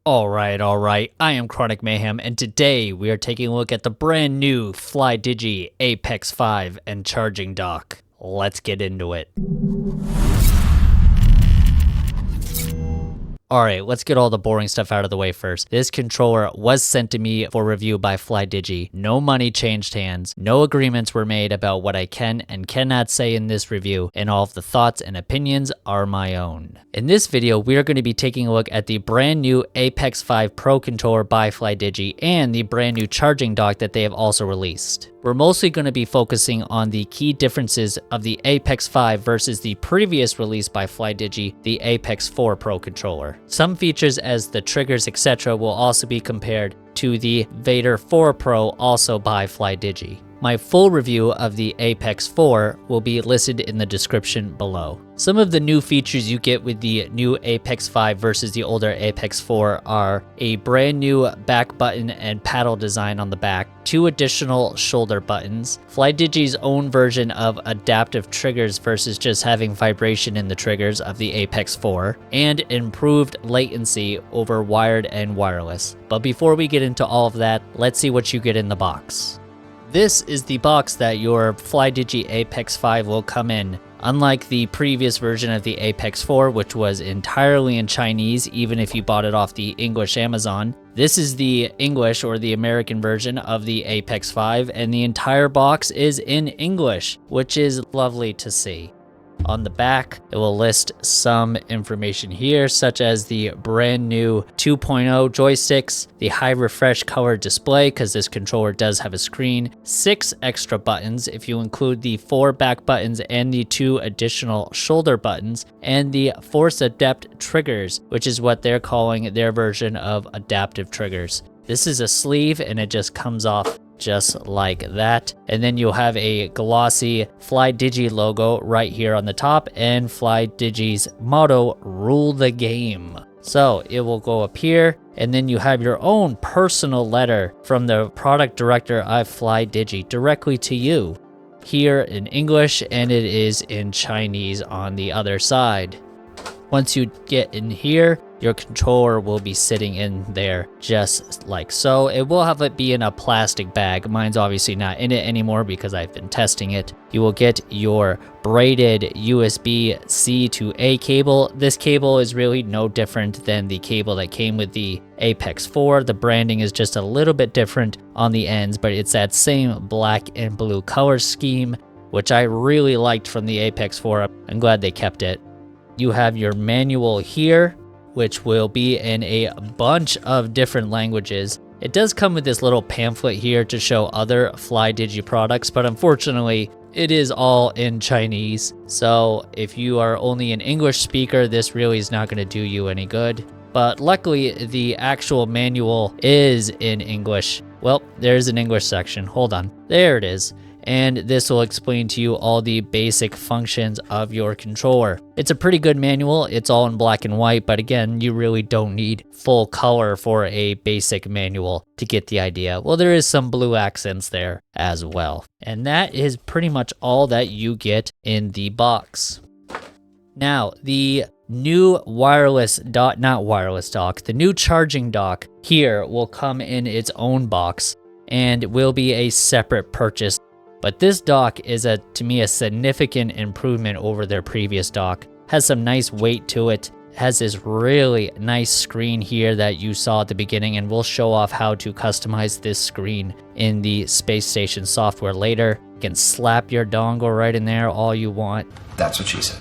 Alright, I am Chronic Mayhem, and today we are taking a look at the brand new Flydigi APEX 5 and charging dock. Let's get into it. Alright, let's get all the boring stuff out of the way first. This controller was sent to me for review by Flydigi. No money changed hands. No agreements were made about what I can and cannot say in this review, and all of the thoughts and opinions are my own. In this video, we are going to be taking a look at the brand new APEX 5 Pro controller by Flydigi and the brand new charging dock that they have also released. We're mostly going to be focusing on the key differences of the APEX 5 versus the previous release by Flydigi, the APEX 4 Pro controller. Some features as the triggers etc. will also be compared to the Vader 4 Pro also by Flydigi. My full review of the APEX 4 will be listed in the description below. Some of the new features you get with the new APEX 5 versus the older APEX 4 are a brand new back button and paddle design on the back, 2 additional shoulder buttons, Flydigi's own version of adaptive triggers versus just having vibration in the triggers of the APEX 4, and improved latency over wired and wireless. But before we get into all of that, let's see what you get in the box. This is the box that your Flydigi APEX 5 will come in. Unlike the previous version of the APEX 4, which was entirely in Chinese, even if you bought it off the English Amazon, this is the English or the American version of the APEX 5, and the entire box is in English, which is lovely to see. On the back, it will list some information here, such as the brand new 2.0 joysticks, the high refresh color display, because this controller does have a screen, 6 extra buttons if you include the 4 back buttons and the 2 additional shoulder buttons, and the force adept triggers, which is what they're calling their version of adaptive triggers. This is a sleeve and it just comes off just like that, and then you'll have a glossy Flydigi logo right here on the top and Flydigi's motto, "Rule the game." So it will go up here, and then you have your own personal letter from the product director of Flydigi directly to you, here in English, and it is in Chinese on the other side. Once you get in here, your controller will be sitting in there just like so. It will have it be in a plastic bag. Mine's obviously not in it anymore because I've been testing it. You will get your braided USB-C to A cable. This cable is really no different than the cable that came with the APEX 4. The branding is just a little bit different on the ends, but it's that same black and blue color scheme, which I really liked from the APEX 4. I'm glad they kept it. You have your manual here, which will be in a bunch of different languages. It does come with this little pamphlet here to show other Flydigi products, but unfortunately, it is all in Chinese. So if you are only an English speaker, this really is not going to do you any good. But luckily, the actual manual is in English. Well, there's an English section. Hold on. There it is. And this will explain to you all the basic functions of your controller. It's a pretty good manual. It's all in black and white, but again, you really don't need full color for a basic manual to get the idea. Well, there is some blue accents there as well. And that is pretty much all that you get in the box. Now, the new the new charging dock here will come in its own box and will be a separate purchase. But this dock is, to me, a significant improvement over their previous dock. Has some nice weight to it. Has this really nice screen here that you saw at the beginning, and we'll show off how to customize this screen in the Space Station software later. You can slap your dongle right in there all you want. That's what she said.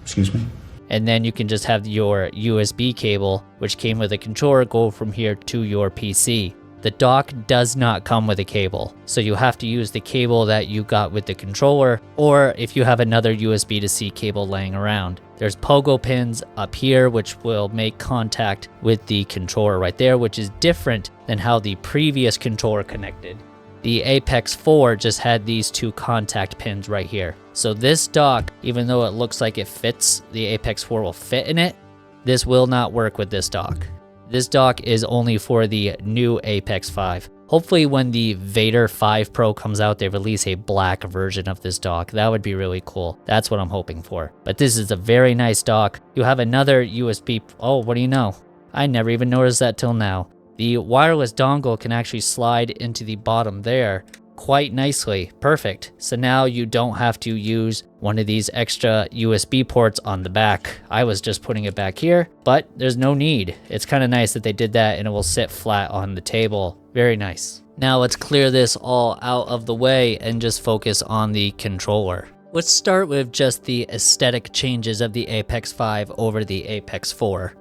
Excuse me? And then you can just have your USB cable, which came with a controller, go from here to your PC. The dock does not come with a cable, so you have to use the cable that you got with the controller, or if you have another USB to C cable laying around. There's pogo pins up here, which will make contact with the controller right there, which is different than how the previous controller connected. The APEX 4 just had these 2 contact pins right here. So this dock, even though it looks like it fits, the APEX 4 will fit in it, this will not work with this dock. This dock is only for the new APEX 5. Hopefully when the Vader 5 Pro comes out, they release a black version of this dock. That would be really cool. That's what I'm hoping for. But this is a very nice dock. You have another USB. Oh, what do you know? I never even noticed that till now. The wireless dongle can actually slide into the bottom there quite nicely. Perfect. So now you don't have to use one of these extra USB ports on the back. I was just putting it back here, but there's no need. It's kind of nice that they did that, and it will sit flat on the table. Very nice. Now let's clear this all out of the way and just focus on the controller. Let's start with just the aesthetic changes of the Apex 5 over the Apex 4.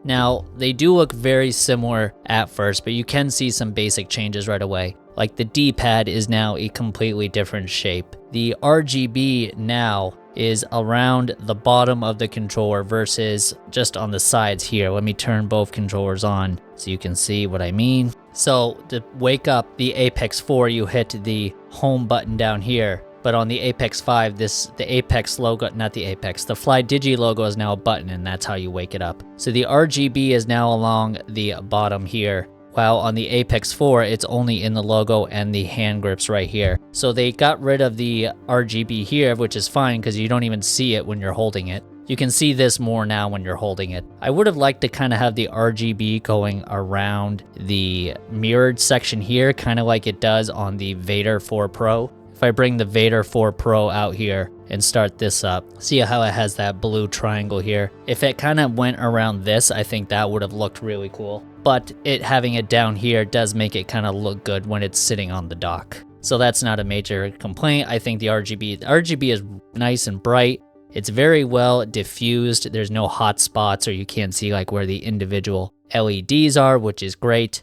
Now, they do look very similar at first, but you can see some basic changes right away. Like the D-pad is now a completely different shape. The RGB now is around the bottom of the controller versus just on the sides here. Let me turn both controllers on so you can see what I mean. So to wake up the Apex 4, you hit the home button down here. But on the Apex 5, the Apex logo, not the Apex, the Flydigi logo is now a button, and that's how you wake it up. So the RGB is now along the bottom here, while on the Apex 4, it's only in the logo and the hand grips right here. So they got rid of the RGB here, which is fine because you don't even see it when you're holding it. You can see this more now when you're holding it. I would have liked to kind of have the RGB going around the mirrored section here, kind of like it does on the Vader 4 Pro. If I bring the Vader 4 Pro out here and start this up, see how it has that blue triangle here? If it kind of went around this, I think that would have looked really cool. But it having it down here does make it kind of look good when it's sitting on the dock. So that's not a major complaint. I think the RGB is nice and bright. It's very well diffused. There's no hot spots, or you can't see like where the individual LEDs are, which is great.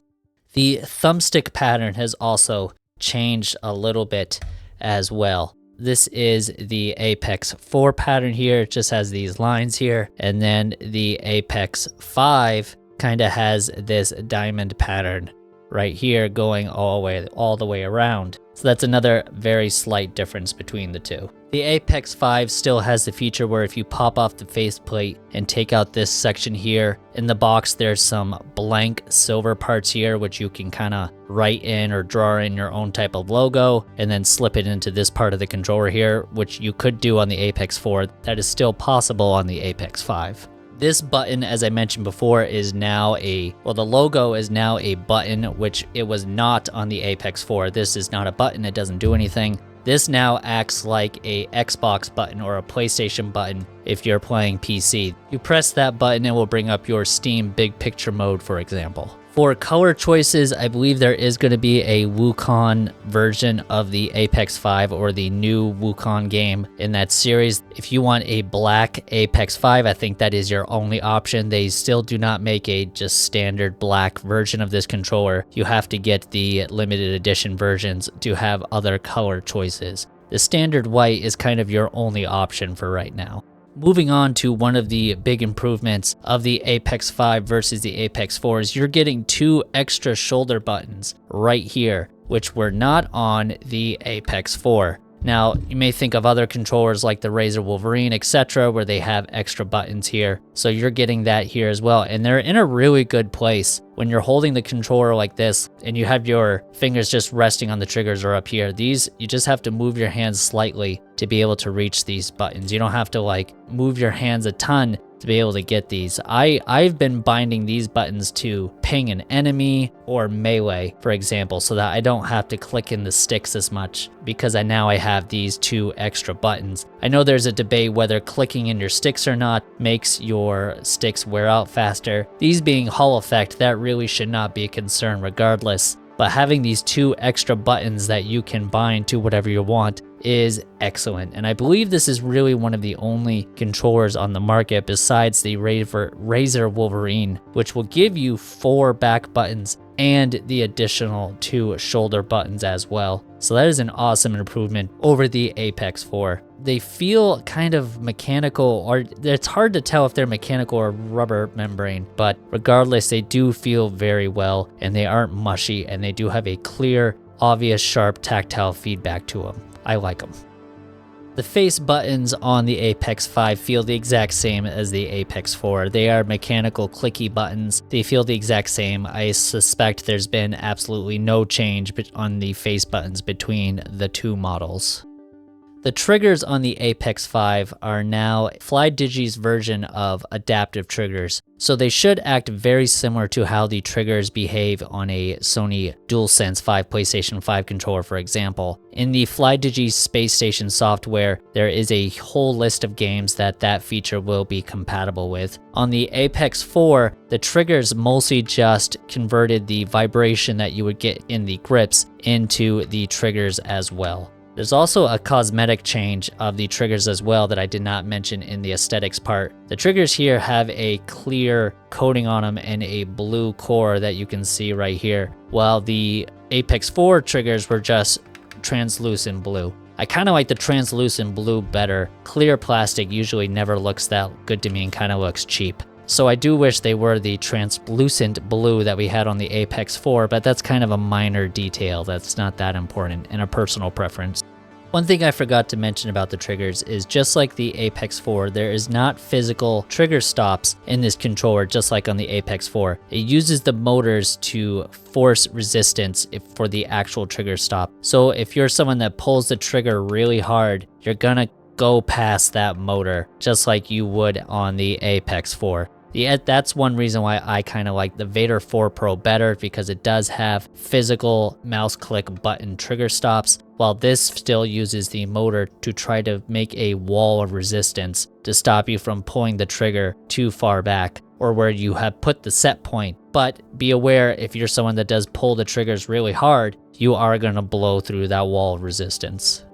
The thumbstick pattern has also changed a little bit as well. This is the Apex 4 pattern here. It just has these lines here. And then the Apex 5 kind of has this diamond pattern right here going all the way around. So that's another very slight difference between the two. The Apex 5 still has the feature where if you pop off the faceplate and take out this section here, in the box there's some blank silver parts here which you can kind of write in or draw in your own type of logo and then slip it into this part of the controller here, which you could do on the Apex 4. That is still possible on the Apex 5. This button, as I mentioned before, is now the logo is now a button, which it was not on the Apex 4. This is not a button, it doesn't do anything. This now acts like a Xbox button or a PlayStation button if you're playing PC. You press that button, it will bring up your Steam Big Picture mode, for example. For color choices, I believe there is going to be a Wukong version of the Apex 5 or the new Wukong game in that series. If you want a black Apex 5, I think that is your only option. They still do not make a just standard black version of this controller. You have to get the limited edition versions to have other color choices. The standard white is kind of your only option for right now. Moving on to one of the big improvements of the Apex 5 versus the Apex 4 is you're getting 2 extra shoulder buttons right here, which were not on the Apex 4. Now, you may think of other controllers like the Razer Wolverine, etc., where they have extra buttons here. So you're getting that here as well. And they're in a really good place. When you're holding the controller like this and you have your fingers just resting on the triggers or up here, these, you just have to move your hands slightly to be able to reach these buttons. You don't have to like move your hands a ton to be able to get these. I've been binding these buttons to ping an enemy or melee, for example, so that I don't have to click in the sticks as much because now I have these 2 extra buttons. I know there's a debate whether clicking in your sticks or not makes your sticks wear out faster. These being Hall effect, that really should not be a concern regardless. But having these 2 extra buttons that you can bind to whatever you want is excellent. And I believe this is really one of the only controllers on the market besides the Razer Wolverine, which will give you 4 back buttons and the additional 2 shoulder buttons as well. So that is an awesome improvement over the Apex 4. They feel kind of mechanical, or it's hard to tell if they're mechanical or rubber membrane, but regardless, they do feel very well and they aren't mushy and they do have a clear, obvious, sharp tactile feedback to them. I like them. The face buttons on the Apex 5 feel the exact same as the Apex 4. They are mechanical clicky buttons. They feel the exact same. I suspect there's been absolutely no change on the face buttons between the 2 models. The triggers on the Apex 5 are now Flydigi's version of adaptive triggers, so they should act very similar to how the triggers behave on a Sony DualSense 5 PlayStation 5 controller, for example. In the Flydigi Space Station software, there is a whole list of games that feature will be compatible with. On the Apex 4, the triggers mostly just converted the vibration that you would get in the grips into the triggers as well. There's also a cosmetic change of the triggers as well that I did not mention in the aesthetics part. The triggers here have a clear coating on them and a blue core that you can see right here, while the Apex 4 triggers were just translucent blue. I kind of like the translucent blue better. Clear plastic usually never looks that good to me and kind of looks cheap. So I do wish they were the translucent blue that we had on the Apex 4, but that's kind of a minor detail that's not that important and a personal preference. One thing I forgot to mention about the triggers is just like the Apex 4, there is not physical trigger stops in this controller just like on the Apex 4. It uses the motors to force resistance for the actual trigger stop. So if you're someone that pulls the trigger really hard, you're gonna go past that motor just like you would on the Apex 4. That's one reason why I kind of like the Vader 4 Pro better, because it does have physical mouse click button trigger stops, while this still uses the motor to try to make a wall of resistance to stop you from pulling the trigger too far back or where you have put the set point. But be aware, if you're someone that does pull the triggers really hard, you are going to blow through that wall of resistance.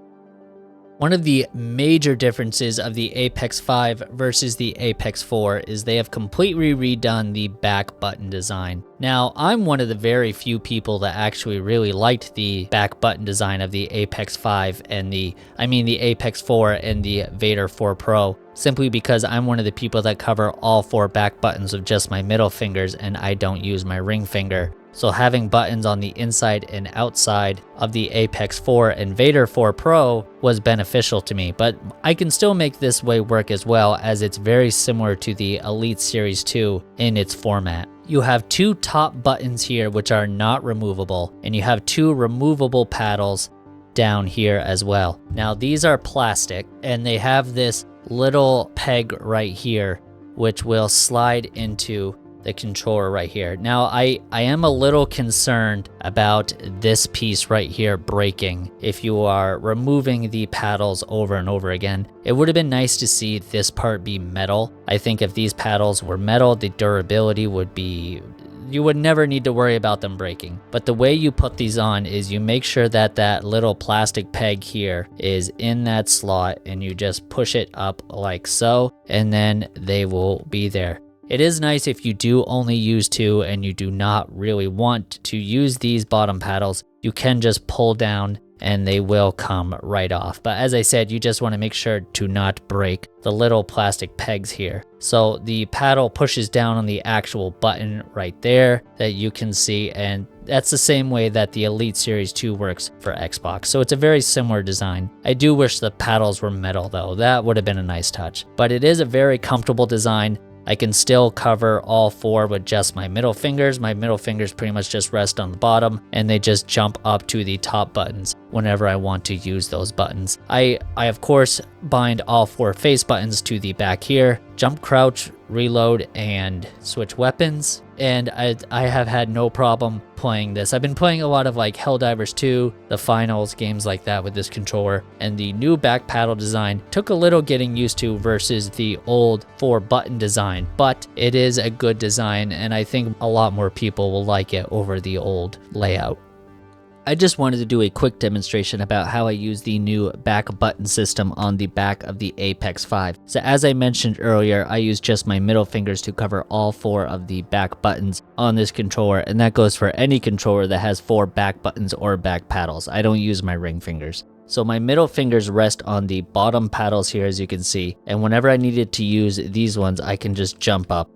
One of the major differences of the Apex 5 versus the Apex 4 is they have completely redone the back button design. Now, I'm one of the very few people that actually really liked the back button design of the Apex 5 and the Apex 4 and the Vader 4 Pro, simply because I'm one of the people that cover all 4 back buttons with just my middle fingers and I don't use my ring finger. So having buttons on the inside and outside of the Apex 4 and Vader 4 Pro was beneficial to me, but I can still make this way work as well, as it's very similar to the Elite Series 2 in its format. You have 2 top buttons here which are not removable, and you have 2 removable paddles down here as well. Now these are plastic and they have this little peg right here which will slide into the controller right here. Now I am a little concerned about this piece right here breaking if you are removing the paddles over and over again. It would have been nice to see this part be metal. I think if these paddles were metal, the durability would be, you would never need to worry about them breaking. But the way you put these on is you make sure that that little plastic peg here is in that slot and you just push it up like so, and then they will be there. It is nice if you do only use 2 and you do not really want to use these bottom paddles, you can just pull down and they will come right off. But as I said, you just want to make sure to not break the little plastic pegs here. So the paddle pushes down on the actual button right there that you can see, and that's the same way that the Elite Series 2 works for Xbox. So it's a very similar design. I do wish the paddles were metal though. That would have been a nice touch. But it is a very comfortable design. I can still cover all 4 with just my middle fingers. My middle fingers pretty much just rest on the bottom and they just jump up to the top buttons whenever I want to use those buttons. I of course bind all 4 face buttons to the back here, jump, crouch, reload, and switch weapons. And I have had no problem playing this. I've been playing a lot of like Helldivers 2, the finals, games like that with this controller. And the new back paddle design took a little getting used to versus the old 4 button design, but it is a good design and I think a lot more people will like it over the old layout. I just wanted to do a quick demonstration about how I use the new back button system on the back of the Apex 5. So as I mentioned earlier, I use just my middle fingers to cover all 4 of the back buttons on this controller, and that goes for any controller that has 4 back buttons or back paddles. I don't use my ring fingers. So my middle fingers rest on the bottom paddles here, as you can see, and whenever I needed to use these ones, I can just jump up.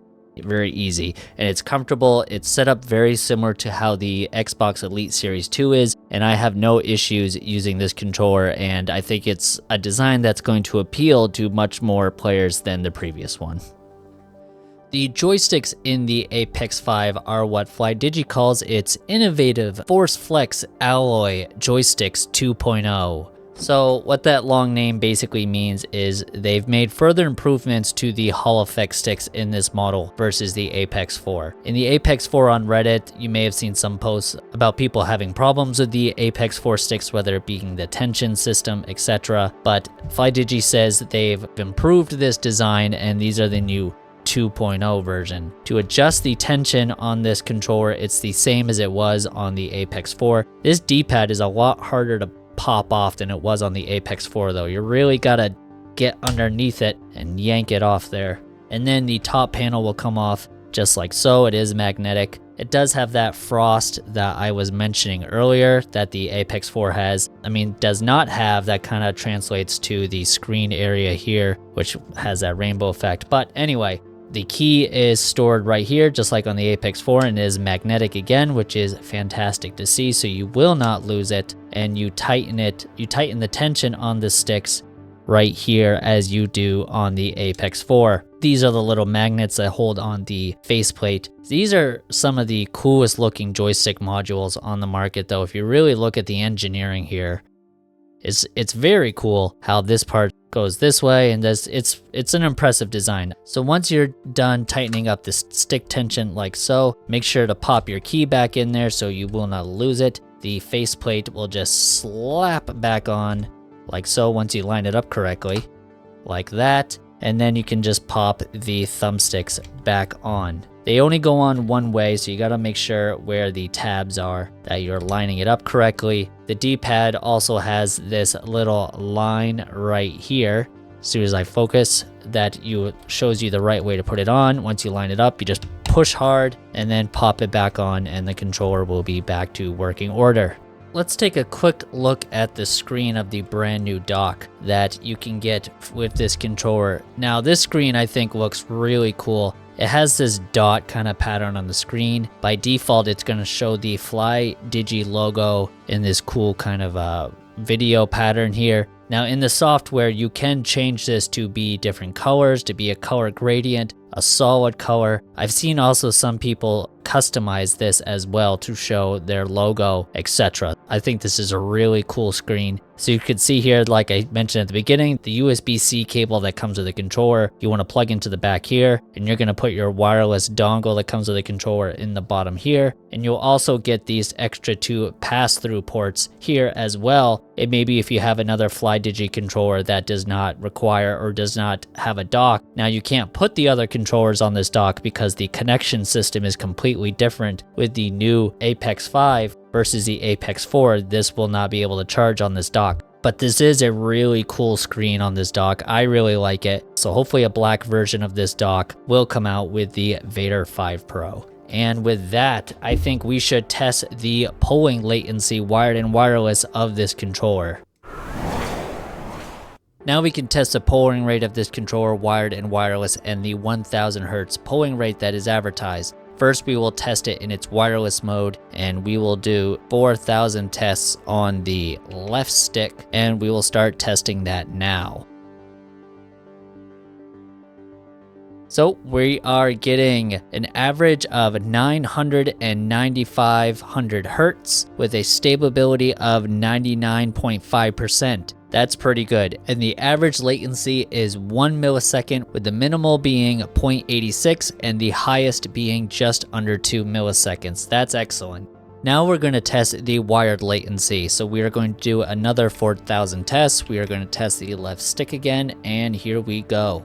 Very easy, and it's comfortable. It's set up very similar to how the Xbox Elite Series 2 is, and I have no issues using this controller, and I think it's a design that's going to appeal to much more players than the previous one. The joysticks in the Apex 5 are what Flydigi calls its innovative Flex Alloy Joysticks 2.0. So what that long name basically means is they've made further improvements to the Hall effect sticks in this model versus the Apex 4. In the Apex 4 on Reddit, you may have seen some posts about people having problems with the Apex 4 sticks, whether it being the tension system, etc. But Flydigi says they've improved this design and these are the new 2.0 version. To adjust the tension on this controller, it's the same as it was on the Apex 4. This D-pad is a lot harder to pop off than it was on the Apex 4 though. You really gotta get underneath it and yank it off there. And then the top panel will come off just like so. It is magnetic. It does have that frost that I was mentioning earlier that the Apex 4 has. I mean, does not have. That kind of translates to the screen area here, which has that rainbow effect. But anyway, the key is stored right here, just like on the Apex 4, and is magnetic again, which is fantastic to see. So you will not lose it, and you tighten it. You tighten the tension on the sticks right here as you do on the Apex 4. These are the little magnets that hold on the faceplate. These are some of the coolest looking joystick modules on the market though. If you really look at the engineering here, it's very cool how this part goes this way, and it's an impressive design. So once you're done tightening up the stick tension like so, make sure to pop your key back in there so you will not lose it. The faceplate will just slap back on like so once you line it up correctly, like that. And then you can just pop the thumbsticks back on. They only go on one way, so you gotta make sure where the tabs are that you're lining it up correctly. The D-pad also has this little line right here. As soon as I focus, that shows you the right way to put it on. Once you line it up, you just push hard and then pop it back on, and the controller will be back to working order. Let's take a quick look at the screen of the brand new dock that you can get with this controller. Now this screen I think looks really cool. It has this dot kind of pattern on the screen. By default, it's going to show the Flydigi logo in this cool kind of video pattern here. Now in the software, you can change this to be different colors, to be a color gradient, a solid color. I've seen also some people customize this as well to show their logo, etc. I think this is a really cool screen. So you can see here, like I mentioned at the beginning, the USB-C cable that comes with the controller, you want to plug into the back here, and you're going to put your wireless dongle that comes with the controller in the bottom here. And you'll also get these extra two pass-through ports here as well. It may be if you have another Flydigi controller that does not require or does not have a dock. Now you can't put the other controllers on this dock because the connection system is completely different with the new Apex 5 versus the Apex 4. This will not be able to charge on this dock. But this is a really cool screen on this dock. I really like it. So hopefully a black version of this dock will come out with the Vader 5 Pro. And with that, I think we should test the polling latency wired and wireless of this controller. Now we can test the polling rate of this controller wired and wireless and the 1000 Hertz polling rate that is advertised. First, we will test it in its wireless mode, and we will do 4000 tests on the left stick, and we will start testing that now. So we are getting an average of 900 and 9500 Hertz with a stability of 99.5%. That's pretty good. And the average latency is 1 millisecond, with the minimal being 0.86 and the highest being just under 2 milliseconds. That's excellent. Now we're going to test the wired latency. So we are going to do another 4000 tests. We are going to test the left stick again, and here we go.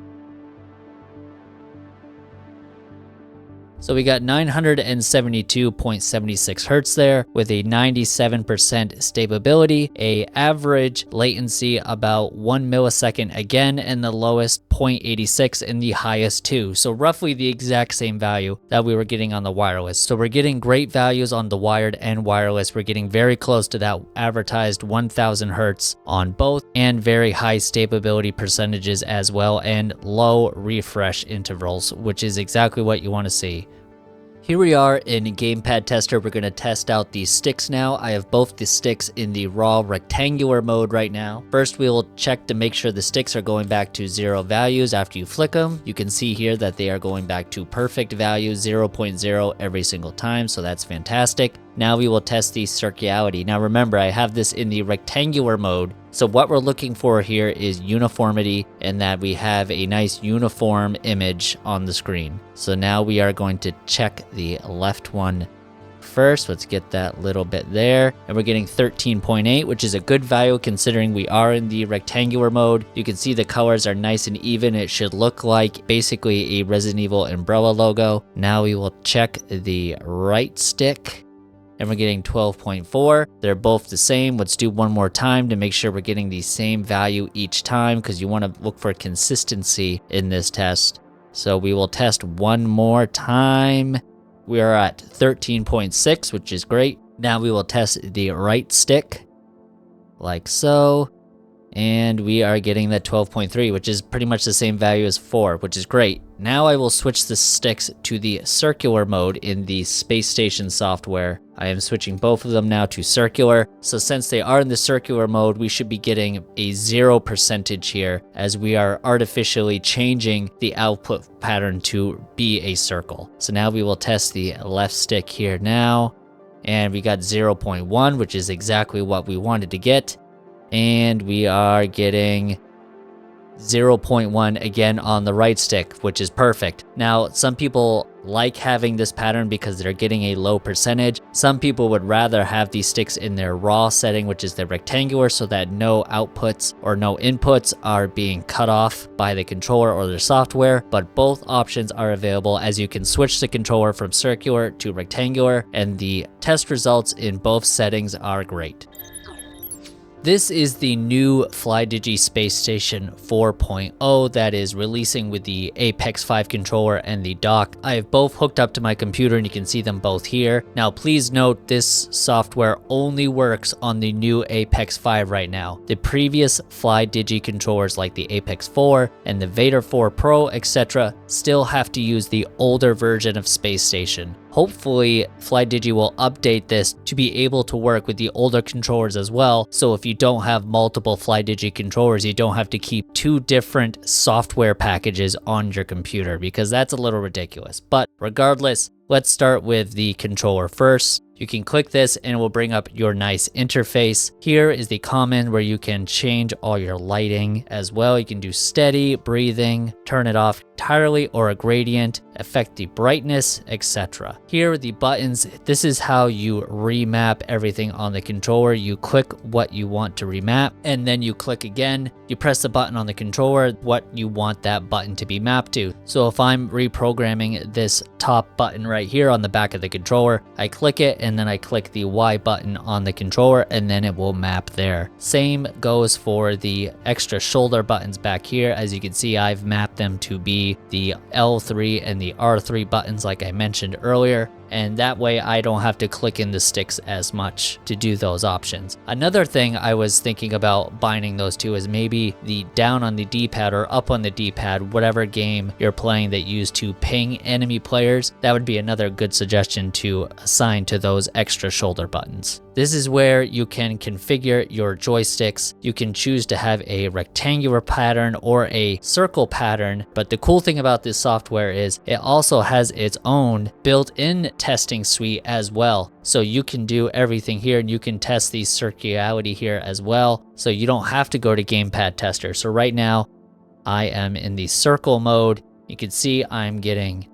So we got 972.76 Hertz there with a 97% stability, a average latency about 1 millisecond again, and the lowest 0.86 and the highest 2. So roughly the exact same value that we were getting on the wireless. So we're getting great values on the wired and wireless. We're getting very close to that advertised 1000 Hertz on both, and very high stability percentages as well, and low refresh intervals, which is exactly what you want to see. Here we are in Gamepad Tester. We're going to test out these sticks now. I have both the sticks in the raw rectangular mode right now. First, we will check to make sure the sticks are going back to 0 values after you flick them. You can see here that they are going back to perfect value, 0.0 every single time, so that's fantastic. Now we will test the circularity. Now remember, I have this in the rectangular mode, So what we're looking for here is uniformity, and that we have a nice uniform image on the screen. So now we are going to check the left one first. Let's get that little bit there, and we're getting 13.8, which is a good value considering we are in the rectangular mode. You can see the colors are nice and even. It should look like basically a Resident Evil umbrella logo. Now we will check the right stick, and we're getting 12.4. They're both the same. Let's do one more time to make sure we're getting the same value each time, because you want to look for consistency in this test. So we will test one more time. We are at 13.6, which is great. Now we will test the right stick, like so. And we are getting the 12.3, which is pretty much the same value as 4, which is great. Now I will switch the sticks to the circular mode in the Space Station software. I am switching both of them now to circular. So since they are in the circular mode, we should be getting a 0% here, as we are artificially changing the output pattern to be a circle. So now we will test the left stick here now, and we got 0.1, which is exactly what we wanted to get. And we are getting 0.1 again on the right stick, which is perfect. Now, some people like having this pattern because they're getting a low percentage. Some people would rather have these sticks in their raw setting, which is the rectangular, so that no outputs or no inputs are being cut off by the controller or their software. But both options are available, as you can switch the controller from circular to rectangular, and the test results in both settings are great. This is the new Flydigi Space Station 4.0 that is releasing with the Apex 5 controller and the dock. I have both hooked up to my computer, and you can see them both here. Now please note, this software only works on the new Apex 5 right now. The previous Flydigi controllers like the Apex 4 and the Vader 4 Pro, etc. still have to use the older version of Space Station. Hopefully, Flydigi will update this to be able to work with the older controllers as well. So if you don't have multiple Flydigi controllers, you don't have to keep 2 different software packages on your computer, because that's a little ridiculous. But regardless, let's start with the controller first. You can click this and it will bring up your nice interface. Here is the command where you can change all your lighting as well. You can do steady, breathing, turn it off entirely or a gradient, affect the brightness, etc. Here are the buttons. This is how you remap everything on the controller. You click what you want to remap, and then you click again. You press the button on the controller, what you want that button to be mapped to. So if I'm reprogramming this top button right here on the back of the controller, I click it, and then I click the Y button on the controller, and then it will map there. Same goes for the extra shoulder buttons back here. As you can see, I've mapped them to be the L3 and the R3 buttons like I mentioned earlier, and that way I don't have to click in the sticks as much to do those options. Another thing I was thinking about binding those two is maybe the down on the D-pad or up on the D-pad, whatever game you're playing that you use to ping enemy players. That would be another good suggestion to assign to those extra shoulder buttons. This is where you can configure your joysticks. You can choose to have a rectangular pattern or a circle pattern, but the cool thing about this software is it also has its own built-in testing suite as well. So you can do everything here, and you can test the circularity here as well. So you don't have to go to Gamepad Tester. So right now I am in the circle mode. You can see I'm getting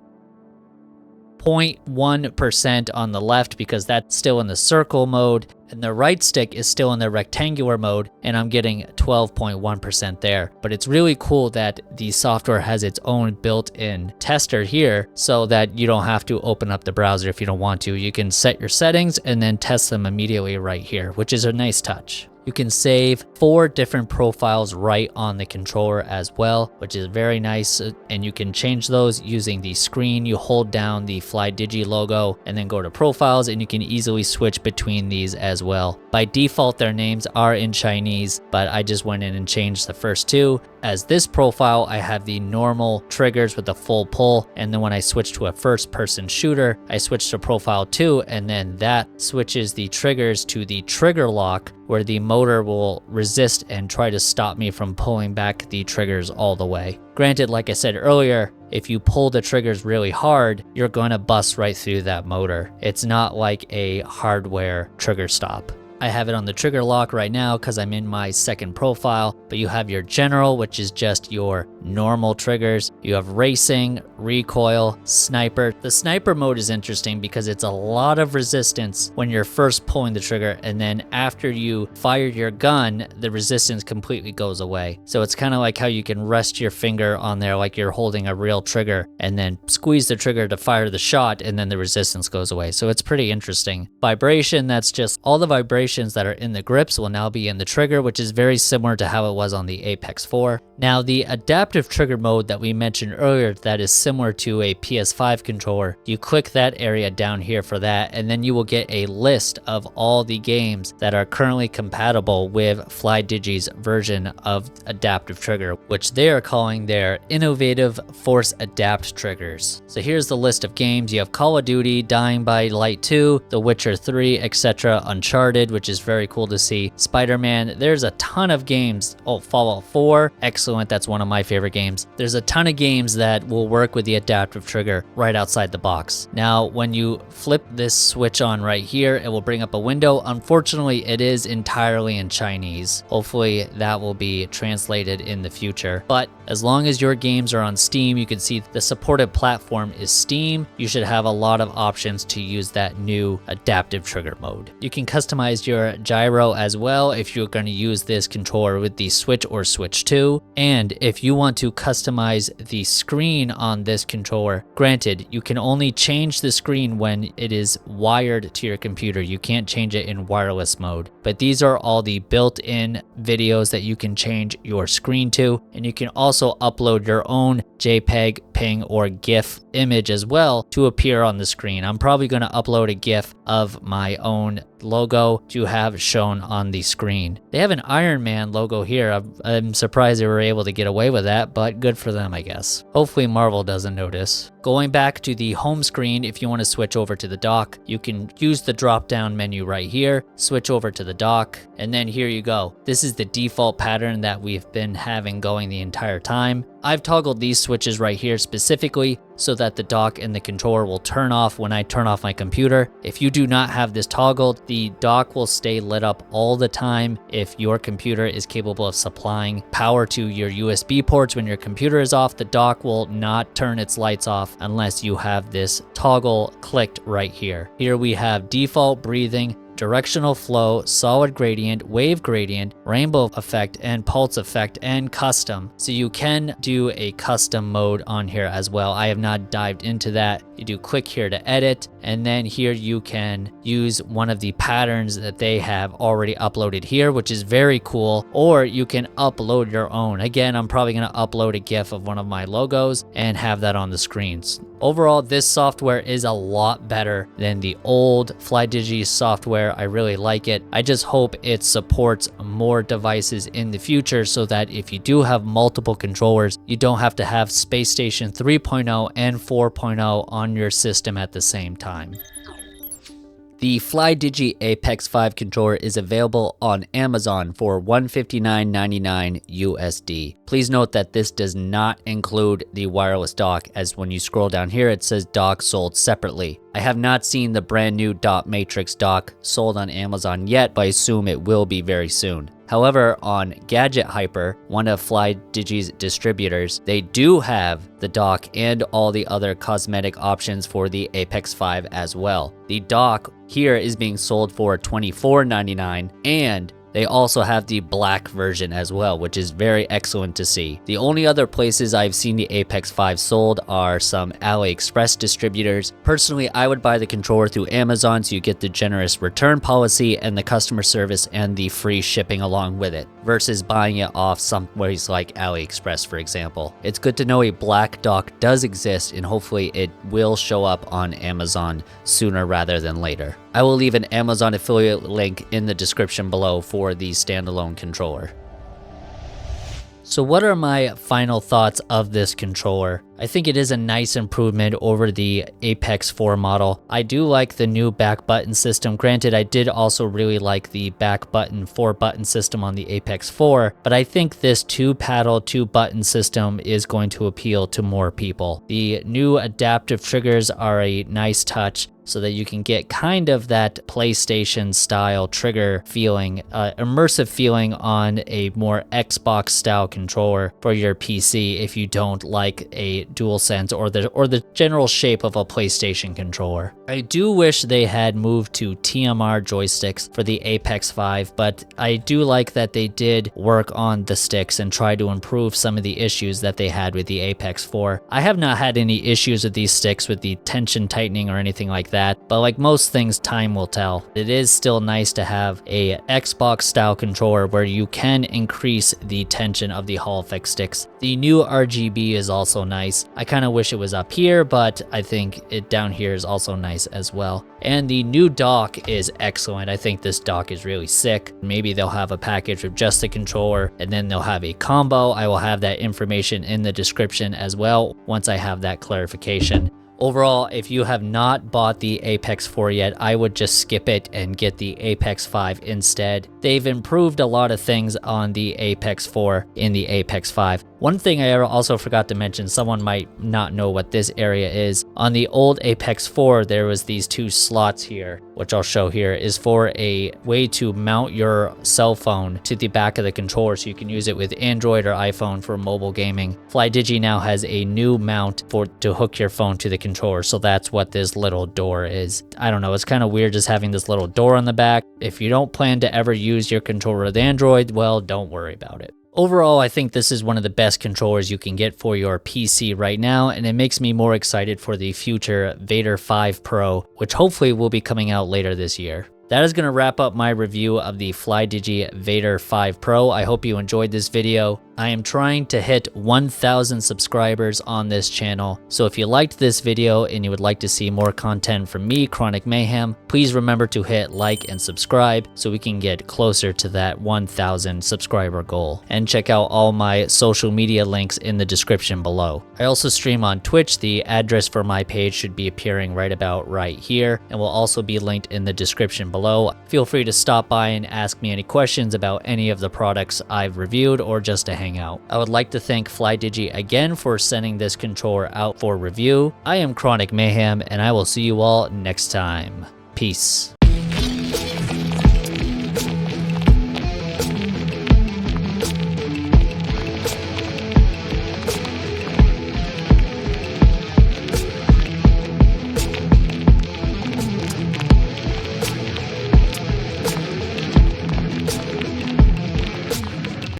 0.1% on the left because that's still in the circle mode, and the right stick is still in the rectangular mode, and I'm getting 12.1% there. But it's really cool that the software has its own built-in tester here, so that you don't have to open up the browser if you don't want to. You can set your settings and then test them immediately right here, which is a nice touch. You can save 4 different profiles right on the controller as well, which is very nice, and you can change those using the screen. You hold down the Flydigi logo and then go to profiles, and you can easily switch between these as well. By default, their names are in Chinese, but I just went in and changed the first 2. As this profile, I have the normal triggers with the full pull, and then when I switch to a first-person shooter, I switch to profile 2, and then that switches the triggers to the trigger lock, where the motor will resist and try to stop me from pulling back the triggers all the way. Granted, like I said earlier, if you pull the triggers really hard, you're going to bust right through that motor. It's not like a hardware trigger stop. I have it on the trigger lock right now because I'm in my second profile, but you have your general, which is just your normal triggers. You have racing, recoil, sniper. The sniper mode is interesting because it's a lot of resistance when you're first pulling the trigger, and then after you fire your gun, the resistance completely goes away. So it's kind of like how you can rest your finger on there like you're holding a real trigger and then squeeze the trigger to fire the shot, and then the resistance goes away. So it's pretty interesting. Vibration, that's just all the vibrations that are in the grips will now be in the trigger, which is very similar to how it was on the Apex 4. Now the adaptive trigger mode that we mentioned earlier, that is similar to a PS5 controller, you click that area down here for that, and then you will get a list of all the games that are currently compatible with Flydigi's version of adaptive trigger, which they are calling their innovative force adapt triggers. So here's the list of games. You have Call of Duty, Dying by Light 2, The Witcher 3, etc., Uncharted, which is very cool to see, Spider-Man. There's a ton of games. Oh, Fallout 4, excellent, that's one of my favorite games. There's a ton of games that will work with the adaptive trigger right outside the box. Now, when you flip this switch on right here, it will bring up a window. Unfortunately, it is entirely in Chinese. Hopefully that will be translated in the future. But as long as your games are on Steam, you can see the supported platform is Steam. You should have a lot of options to use that new adaptive trigger mode. You can customize your gyro as well if you're going to use this controller with the Switch or Switch 2. And if you want to customize the screen on this controller, granted, you can only change the screen when it is wired to your computer. You can't change it in wireless mode. But these are all the built-in videos that you can change your screen to, and you can also upload your own JPEG, PNG, or GIF image as well to appear on the screen. I'm probably going to upload a GIF of my own logo to have shown on the screen. They have an Iron Man logo here. I'm surprised they were able to get away with that, but good for them, I guess. Hopefully Marvel doesn't notice. Going back to the home screen, if you want to switch over to the dock, you can use the drop-down menu right here, switch over to the dock, and then here you go. This is the default pattern that we've been having going the entire time. I've toggled these switches right here specifically so that the dock and the controller will turn off when I turn off my computer. If you do not have this toggled, the dock will stay lit up all the time if your computer is capable of supplying power to your USB ports. When your computer is off, the dock will not turn its lights off unless you have this toggle clicked right here. Here we have default breathing, directional flow, solid gradient, wave gradient, rainbow effect, and pulse effect, and custom. So you can do a custom mode on here as well. I have not dived into that. You do click here to edit, and then here you can use one of the patterns that they have already uploaded here, which is very cool, or you can upload your own. Again, I'm probably going to upload a GIF of one of my logos and have that on the screens. Overall, this software is a lot better than the old Flydigi software. I really like it. I just hope it supports more devices in the future so that if you do have multiple controllers, you don't have to have Space Station 3.0 and 4.0 on your system at the same time. The Flydigi APEX 5 controller is available on Amazon for $159.99 USD. Please note that this does not include the wireless dock, as when you scroll down here it says dock sold separately. I have not seen the brand new dot matrix dock sold on Amazon yet, but I assume it will be very soon. However, on Gadget Hyper, one of Flydigi's distributors, they do have the dock and all the other cosmetic options for the Apex 5 as well. The dock here is being sold for $24.99, and they also have the black version as well, which is very excellent to see. The only other places I've seen the Apex 5 sold are some AliExpress distributors. Personally, I would buy the controller through Amazon so you get the generous return policy and the customer service and the free shipping along with it, versus buying it off somewhere like AliExpress, for example. It's good to know a black dock does exist, and hopefully it will show up on Amazon sooner rather than later. I will leave an Amazon affiliate link in the description below for the standalone controller. So what are my final thoughts of this controller? I think it is a nice improvement over the Apex 4 model. I do like the new back button system. Granted, I did also really like the back button 4-button system on the Apex 4, but I think this 2-paddle 2-button system is going to appeal to more people. The new adaptive triggers are a nice touch. so that you can get kind of that PlayStation style trigger feeling, immersive feeling on a more Xbox style controller for your PC if you don't like a DualSense or the general shape of a PlayStation controller. I do wish they had moved to TMR joysticks for the Apex 5, but I do like that they did work on the sticks and try to improve some of the issues that they had with the Apex 4. I have not had any issues with these sticks with the tension tightening or anything like that, but like most things, time will tell. It is still nice to have a Xbox style controller where you can increase the tension of the Hall effect sticks. The new RGB is also nice. I kind of wish it was up here, but I think it down here is also nice as well. And the new dock is excellent. I think this dock is really sick. Maybe they'll have a package with just the controller and then they'll have a combo. I will have that information in the description as well once I have that clarification. Overall, if you have not bought the Apex 4 yet, I would just skip it and get the Apex 5 instead. They've improved a lot of things on the Apex 4 in the Apex 5. One thing I also forgot to mention, someone might not know what this area is. On the old Apex 4, there was these two slots here, which I'll show here, is for a way to mount your cell phone to the back of the controller so you can use it with Android or iPhone for mobile gaming. Flydigi now has a new mount to hook your phone to the controller, so that's what this little door is. I don't know, it's kind of weird just having this little door on the back. If you don't plan to ever use your controller with Android, well, don't worry about it. Overall, I think this is one of the best controllers you can get for your PC right now, and it makes me more excited for the future Vader 5 Pro, which hopefully will be coming out later this year. That is going to wrap up my review of the Flydigi Vader 5 Pro. I hope you enjoyed this video. I am trying to hit 1,000 subscribers on this channel, so if you liked this video and you would like to see more content from me, Chronic Mayhem, please remember to hit like and subscribe so we can get closer to that 1,000 subscriber goal. And check out all my social media links in the description below. I also stream on Twitch. The address for my page should be appearing right about right here and will also be linked in the description below. Feel free to stop by and ask me any questions about any of the products I've reviewed or just to hang out. I would like to thank Flydigi again for sending this controller out for review. I am Chronic Mayhem and I will see you all next time. Peace.